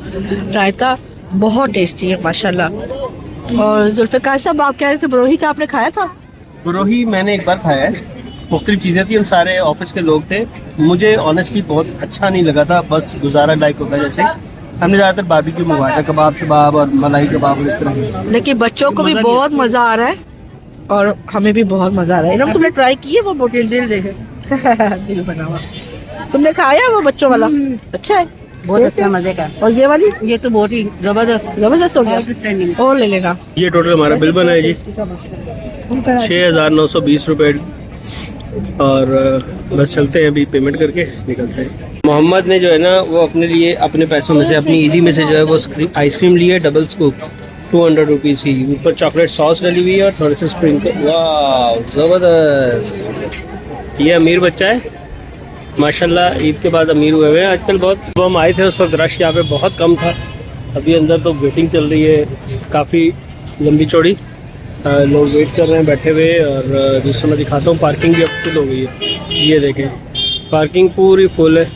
रायता बहुत टेस्टी है माशाल्लाह। और जुल्फ़िकार साहब आप कह रहे थे बरोही का आपने खाया था? बरोही मैंने एक बार खाया है, मुख्तलिफ चीज़ें थी, हम सारे ऑफिस के लोग थे। मुझे ऑनेस्टली बहुत अच्छा नहीं लगा था, बस गुजारा लाइक होता है। जैसे हमने ज़्यादातर बारबेक्यू मंगवाया था, कबाब शबाब और मलाई कबाब और इस तरह के। लेकिन बच्चों को भी बहुत मज़ा आ रहा है और हमें भी बहुत मज़ा आ रहा है। इरम तुमने ट्राई किए वो बोटिल दिल देखे दिल बना हुआ तुमने खाया वो बच्चों वाला? अच्छा है, बहुत अच्छा मजे का। और ये वाली ये तो बहुत ही जबरदस्त जबरदस्त हो गया और ले लेगा। ये टोटल हमारा बिल बना है जी 6,920 रुपये। और बस चलते हैं, अभी पेमेंट करके निकलते हैं। मोहम्मद ने जो है ना वो अपने लिए अपने पैसों में से अपनी ईदी में से जो है वो आइसक्रीम ली है, डबल स्कूप 200 रुपीज़ की। ऊपर चॉकलेट सॉस डली हुई है और थोड़े से स्प्रिंकल। वाह ज़बरदस्त। ये अमीर बच्चा है माशाल्लाह, ईद के बाद अमीर हुए हैं आजकल बहुत। जब हम आए थे उस वक्त रश यहाँ पे बहुत कम था। अभी अंदर तो वेटिंग चल रही है काफ़ी लंबी चौड़ी, लोग वेट कर रहे हैं बैठे हुए। और दूसरा मैं दिखाता हूँ, पार्किंग भी अब फुल हो गई है। ये देखें पार्किंग पूरी फुल है,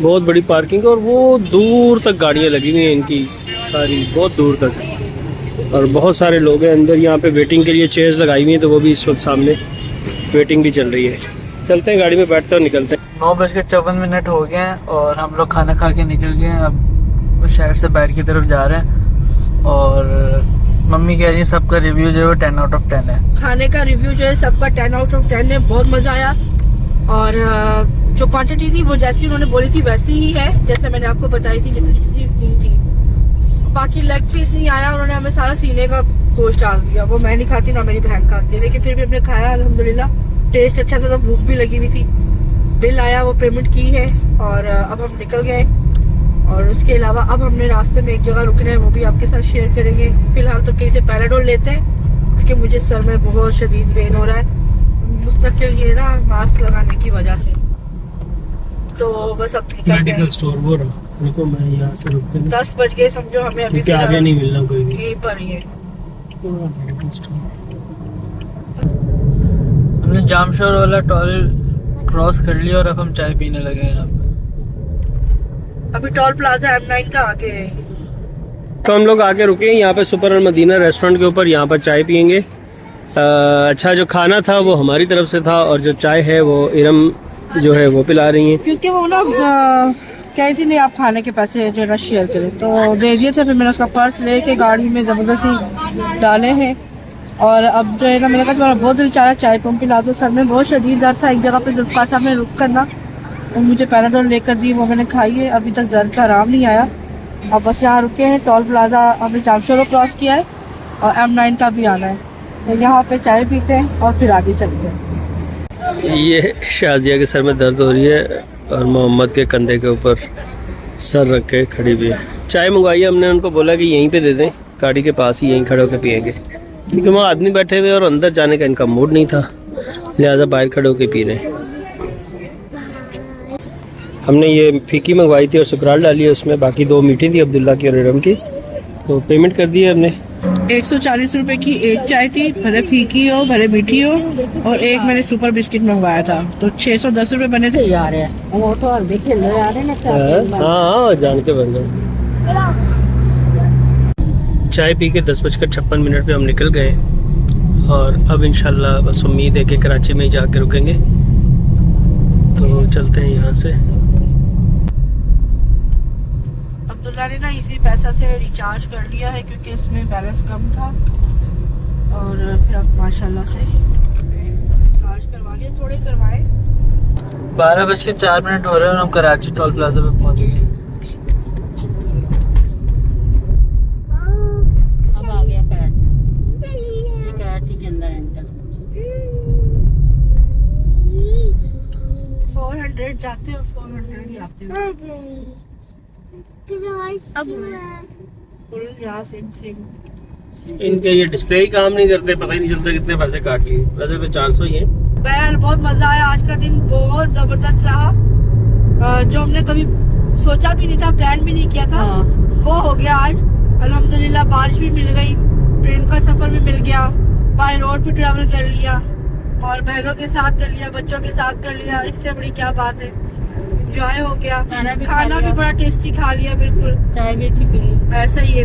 बहुत बड़ी पार्किंग। और वो दूर तक गाड़ियाँ लगी हुई हैं इनकी सारी, बहुत दूर तक। और बहुत सारे लोग हैं अंदर, यहाँ पे वेटिंग के लिए चेयर्स लगाई हुई हैं, तो वो भी इस वक्त सामने वेटिंग भी चल रही है। चलते हैं गाड़ी में बैठते और निकलते हैं। 9:54 हो गए हैं और हम लोग खाना खा के निकल गए हैं। अब शहर से बाहर की तरफ जा रहे हैं और मम्मी कह रही है सबका रिव्यू जो है 10 आउट ऑफ 10 है। खाने का रिव्यू जो है सबका 10 आउट ऑफ 10 है, बहुत मज़ा आया। और जो क्वांटिटी थी वो जैसी उन्होंने बोली थी वैसी ही है, जैसे मैंने आपको बताई थी जितनी थी। बाकी लेग पीस नहीं आया, उन्होंने हमें सारा सीने का गोश्त डाल दिया, वो मैं नहीं खाती ना मेरी बहन खाती है, लेकिन फिर भी हमने खाया अल्हम्दुलिल्लाह। टेस्ट अच्छा था, तो भूख भी लगी हुई थी। बिल आया, वो पेमेंट की है और अब हम निकल गए। और उसके अलावा अब हमने रास्ते में एक जगह रुकना है, वो भी आपके साथ शेयर करेंगे। फिलहाल तो कहीं से पैराडोल लेते हैं क्योंकि मुझे सर में बहुत शदीद पेन हो रहा है मुस्तकिल ये ना मास्क लगाने की वजह से। तो बस अब मेडिकल स्टोर वो रहा, रुको मैं यहाँ से रुक के 10 बज गए समझो, हमें अभी क्योंकि आगे नहीं मिलना कोई भी यहीं पर ही है। Medical store. हमने जामशोर वाला टोल क्रॉस कर लिया और अब हम चाय पीने लगे हैं यहाँ पे। अभी टोल प्लाजा M9 का आगे है। तो हम लोग आके रुके हैं यहाँ पे सुपर अल मदीना रेस्टोरेंट के ऊपर, यहाँ पर चाय पियेंगे। अच्छा जो खाना था वो हमारी तरफ से था और जो चाय है वो इरम जो है वो पिला रही हैं, क्योंकि वो ना कह रही थी नहीं आप खाने के पैसे जो है ना शेयर करें, तो दे दिए थे। फिर मैंने उसका पर्स लेके गाड़ी में ज़बरदस्ती डाले हैं। और अब जो है ना मैंने कहा तुम्हारा बहुत दिल चाह रहा चाय तुम पिला दो। सर में बहुत शदीद दर्द था, एक जगह पे जुल्फ़िकार साहब ने रुक करना और मुझे पैराडोल लेकर दी, वो मैंने खाई है। अभी तक दर्द का आराम नहीं आया। अब बस यहाँ रुके हैं टोल प्लाजा, हमने जामशोर क्रॉस किया है और M9 का भी आना है, तो यहाँ पे चाय पीते हैं और फिर आगे चलते हैं। ये शाजिया के सर में दर्द हो रही है और मोहम्मद के कंधे के ऊपर सर रख के खड़ी हुई है। चाय मंगवाई है हमने, उनको बोला कि यहीं पे दे दें, गाड़ी के पास ही यहीं खड़े होकर पियेंगे, क्योंकि वहाँ आदमी बैठे हुए और अंदर जाने का इनका मूड नहीं था, लिहाजा बाहर खड़े होकर पी रहे हैं। हमने ये फीकी मंगवाई थी और सुकराल डाली है उसमें, बाकी 2 मीठी थी अब्दुल्ला की और इरम की, तो पेमेंट कर दी है हमने। 140 रुपए की एक चाय थी, भले फीकी हो भले मीठी हो, और एक मैंने सुपर बिस्किट मंगवाया था, तो 610 रुपए बने थे। यार है वो तो हल्दी खेल रहे यार है ना। हाँ जान के बन गए। चाय पी के 10:56 पे हम निकल गए और अब इंशाल्लाह बस उम्मीद है कि कराची में ही जाके रुकेंगे, तो चलते हैं यहाँ से। अब्दुल्ला ने ना इसी पैसा से रिचार्ज कर लिया है क्योंकि इसमें बैलेंस कम था, और फिर अब माशाल्लाह से रिचार्ज करवा लिया, थोड़े करवाए। 12:04 हो रहे हैं और हम कराची टोल प्लाजा पे पहुंच गए। अब आ गया कराची, ये कराची के अंदर एंटर। 400 जाते और 400 ही आते हैं। अब फुल यहाँ से इनके ये डिस्प्ले ही काम नहीं करते, पता ही नहीं चलता कितने पैसे काट लिए, वैसे तो 400 ही है। बहरहाल बहुत मजा आया, आज का दिन बहुत जबरदस्त रहा, जो हमने कभी सोचा भी नहीं था, प्लान भी नहीं किया था, वो हो गया आज अल्हम्दुलिल्लाह। बारिश भी मिल गई, ट्रेन का सफर भी मिल गया, बाय रोड भी ट्रैवल कर लिया और बहनों के साथ कर लिया, बच्चों के साथ कर लिया, इससे बड़ी क्या बात है। एंजॉय हो गया, खाना भी बड़ा टेस्टी खा लिया, बिल्कुल चाय भी अच्छी पी ली। ऐसा ही है।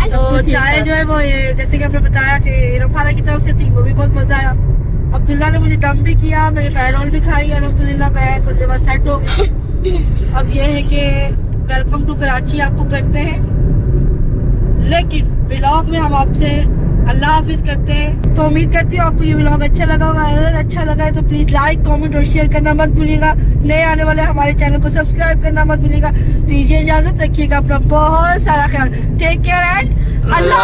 तो चाय जो है वो ये जैसे कि आपने बताया कि रफाना की तरफ से थी, वो भी बहुत मजा आया। अब्दुल्ला ने मुझे दम भी किया, मैंने पैरोल भी खाई, अल्हम्दुलिल्लाह मैं थोड़ी देर बाद सेट हो गई। अब ये है कि वेलकम टू कराची आपको करते हैं, लेकिन व्लॉग में हम आपसे अल्लाह हाफिज करते हैं। तो उम्मीद करती हूँ आपको ये व्लॉग अच्छा लगा होगा। अगर अच्छा लगा है तो प्लीज लाइक, कमेंट और शेयर करना मत भूलिएगा। नए आने वाले हमारे चैनल को सब्सक्राइब करना मत भूलिएगा। दीजिए इजाजत, रखिएगा अपना बहुत सारा ख्याल। Take care and Allah